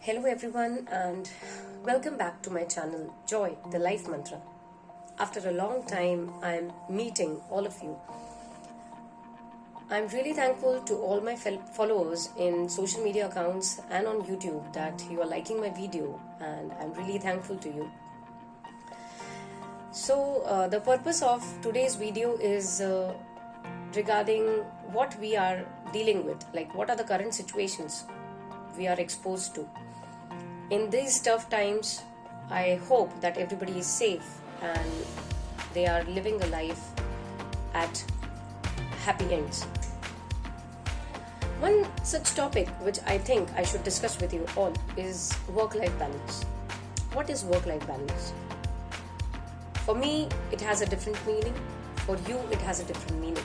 Hello everyone and welcome back to my channel Joy, the Life Mantra. After a long time I am meeting all of you. I'm really thankful to all my followers in social media accounts and on YouTube that you are liking my video, and I'm really thankful to you. So the purpose of today's video is regarding what we are dealing with, like what are the current situations we are exposed to. In these tough times, I hope that everybody is safe and they are living a life at happy ends. One such topic which I think I should discuss with you all is work-life balance. What is work-life balance? For me, it has a different meaning. For you, it has a different meaning.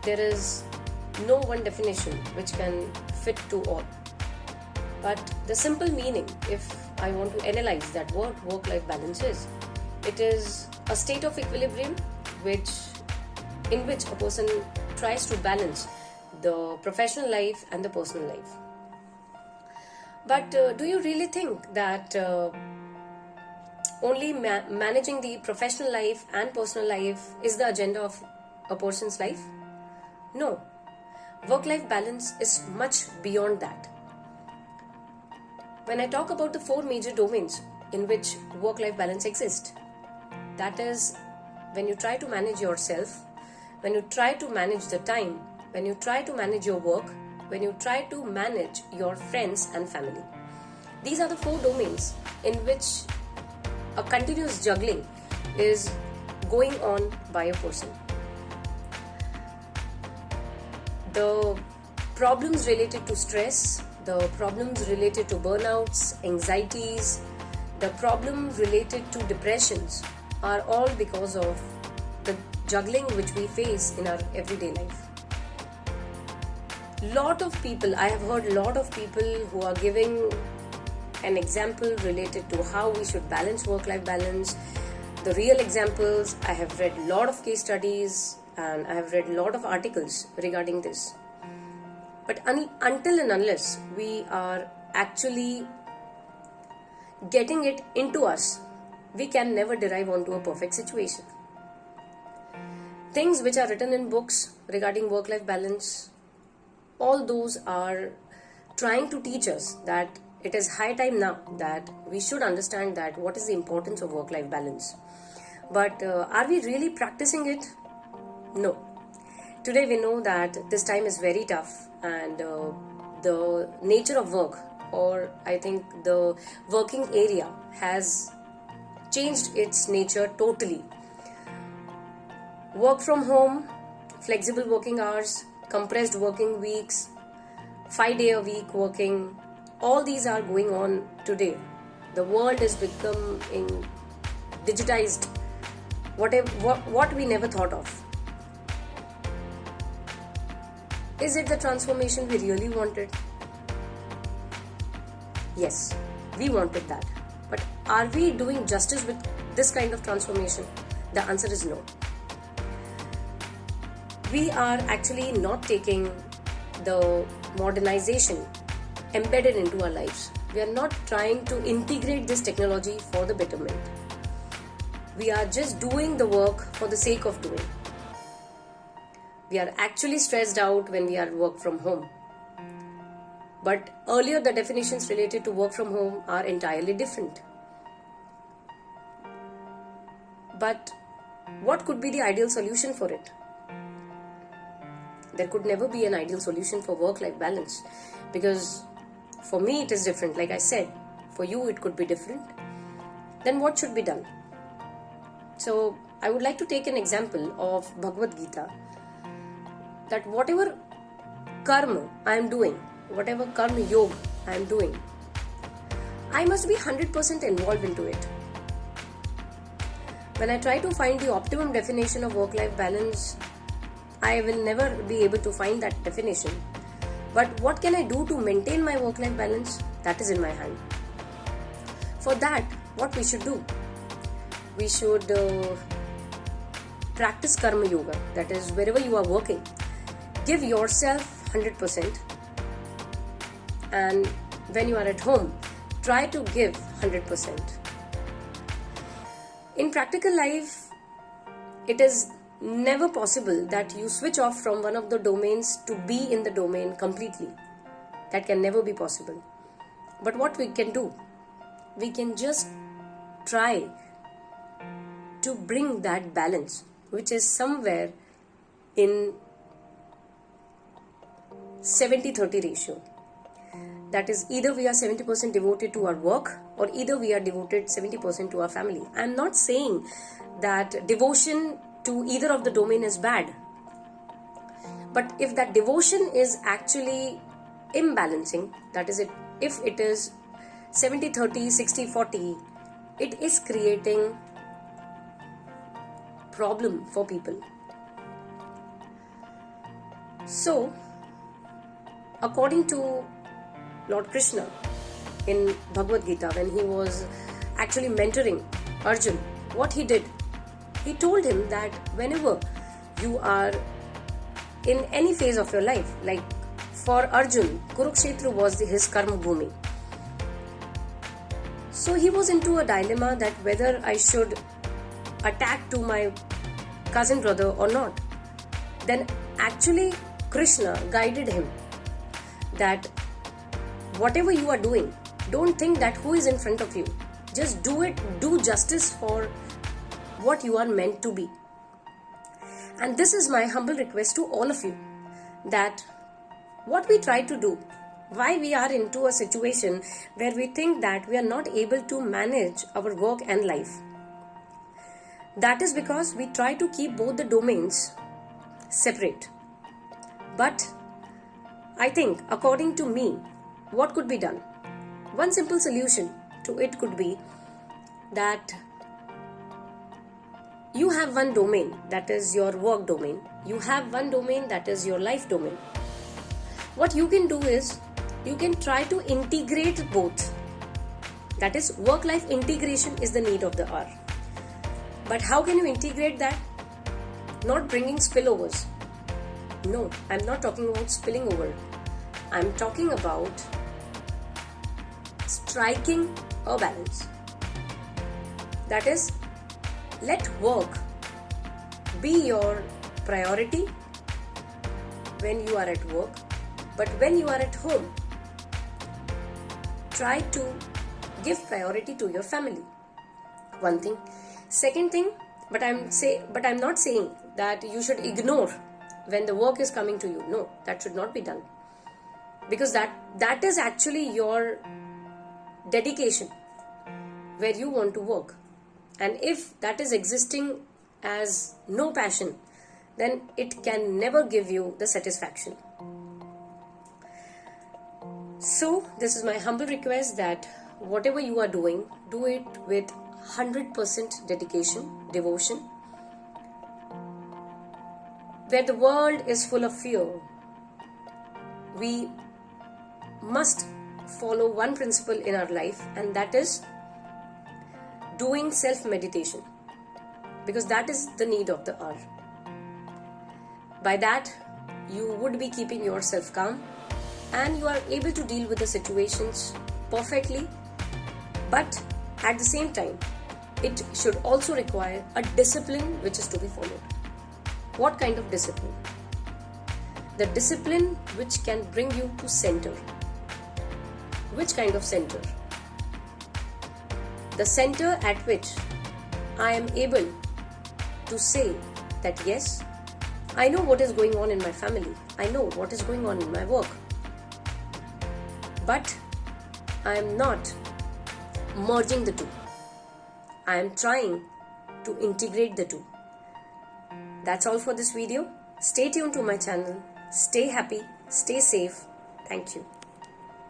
There is no one definition which can fit to all. But the simple meaning, if I want to analyze that what work-life balance is, it is a state of equilibrium in which a person tries to balance the professional life and the personal life. But do you really think that only managing the professional life and personal life is the agenda of a person's life? No. Work-life balance is much beyond that. When I talk about the four major domains in which work-life balance exists, that is when you try to manage yourself, when you try to manage the time, when you try to manage your work, when you try to manage your friends and family. These are the four domains in which a continuous juggling is going on by a person. The problems related to stress, the problems related to burnouts, anxieties, the problem related to depressions are all because of the juggling which we face in our everyday life. I have heard a lot of people who are giving an example related to how we should balance work-life balance. The real examples, I have read a lot of case studies and I have read a lot of articles regarding this. But until and unless we are actually getting it into us, we can never derive onto a perfect situation. Things which are written in books regarding work-life balance, all those are trying to teach us that it is high time now that we should understand that what is the importance of work-life balance. But are we really practicing it? No. Today we know that this time is very tough and the nature of work, or I think the working area, has changed its nature totally. Work from home, flexible working hours, compressed working weeks, 5-day-a-week working, all these are going on today. The world is becoming digitized, what we never thought of. Is it the transformation we really wanted? Yes, we wanted that. But are we doing justice with this kind of transformation? The answer is no. We are actually not taking the modernization embedded into our lives. We are not trying to integrate this technology for the betterment. We are just doing the work for the sake of doing. We are actually stressed out when we are work from home. But earlier the definitions related to work from home are entirely different. But what could be the ideal solution for it? There could never be an ideal solution for work-life balance, because for me it is different. Like I said, for you it could be different. Then what should be done? So I would like to take an example of Bhagavad Gita, that whatever karma I am doing, whatever karma yoga I am doing, I must be 100% involved into it. When I try to find the optimum definition of work-life balance, I will never be able to find that definition. But what can I do to maintain my work-life balance? That is in my hand. For that, what we should do? We should practice karma yoga. That is, wherever you are working, give yourself 100% and when you are at home, try to give 100%. In practical life, it is never possible that you switch off from one of the domains to be in the domain completely. That can never be possible. But what we can do, we can just try to bring that balance, which is somewhere in 70-30 ratio. That is, either we are 70% devoted to our work or either we are devoted 70% to our family. I am not saying that devotion to either of the domain is bad. But if that devotion is actually imbalancing, that is, if it is 70-30, 60-40, it is creating problem for people. So, according to Lord Krishna in Bhagavad Gita, when he was actually mentoring Arjun, what he did, he told him that whenever you are in any phase of your life, like for Arjun, Kurukshetra was his karma bhumi. So he was into a dilemma that whether I should attack to my cousin brother or not. Then actually Krishna guided him that whatever you are doing, don't think that who is in front of you. Just do it, do justice for what you are meant to be. And this is my humble request to all of you, that what we try to do, why we are into a situation where we think that we are not able to manage our work and life. That is because we try to keep both the domains separate. But I think, according to me, what could be done? One simple solution to it could be that you have one domain, that is your work domain. You have one domain, that is your life domain. What you can do is, you can try to integrate both. That is, work-life integration is the need of the hour. But how can you integrate that? Not bringing spillovers. No, I'm not talking about spilling over. I'm talking about striking a balance. That is, let work be your priority when you are at work, but when you are at home, try to give priority to your family. One thing. Second thing, but I'm not saying that you should ignore when the work is coming to you. No, that should not be done. Because that is actually your dedication where you want to work. And if that is existing as no passion, then it can never give you the satisfaction. So, this is my humble request that whatever you are doing, do it with 100% dedication, devotion. Where the world is full of fear, we must follow one principle in our life, and that is doing self-meditation, because that is the need of the hour. By that, you would be keeping yourself calm and you are able to deal with the situations perfectly, but at the same time, it should also require a discipline which is to be followed. What kind of discipline? The discipline which can bring you to center. Which kind of center? The center at which I am able to say that yes, I know what is going on in my family. I know what is going on in my work. But I am not merging the two. I am trying to integrate the two. That's all for this video. Stay tuned to my channel. Stay happy. Stay safe. Thank you.